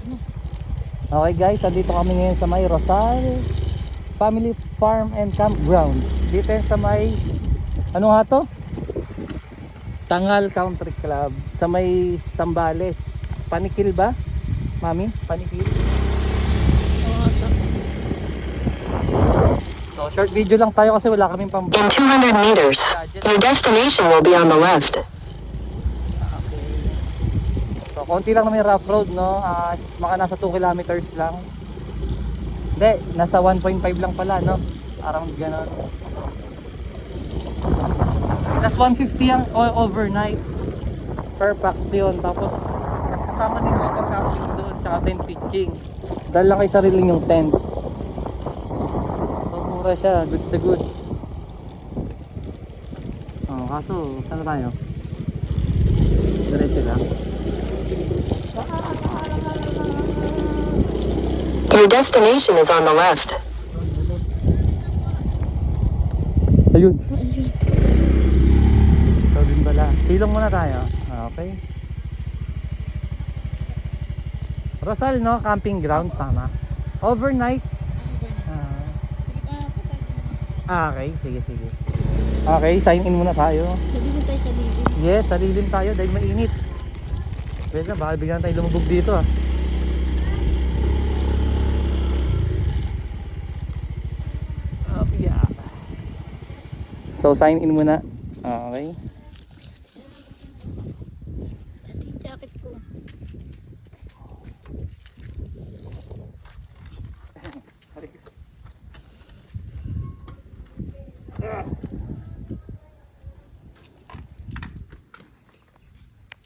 Okay guys, andito kami ngayon sa may Rosal Family Farm and Campground. Dito yan sa may, ano nga to? Tangal Country Club. Sa may Sambales. Panikil ba? Mami? Panikil? So short video lang tayo kasi wala kaming pang... In 200 meters, your destination will be on the left. So konti lang naman yung rough road, no? Mga nasa 2 kilometers lang. Hindi, nasa 1.5 lang pala, no? Around ganon. That's 150 ang overnight per pax yun. Tapos kasama din motor camping doon, tsaka tent pitching. Dahil lang kayo sarili yung tent. So mura siya, goods to goods. Oh, kaso saan na tayo? Diretso lang. Your destination is on the left. Ayun. Ito din pala. Silong muna tayo. Okay. Rosal, no? Camping ground, tama. Overnight. Okay. Sige. Okay, sign in muna tayo. Sabihin tayo sa lilim. Yes, salilim tayo dahil mainit. Wait na, baka bigyan tayo lumubog dito ah. Yeah. So sign in muna. Okay. Ito yung jacket ko.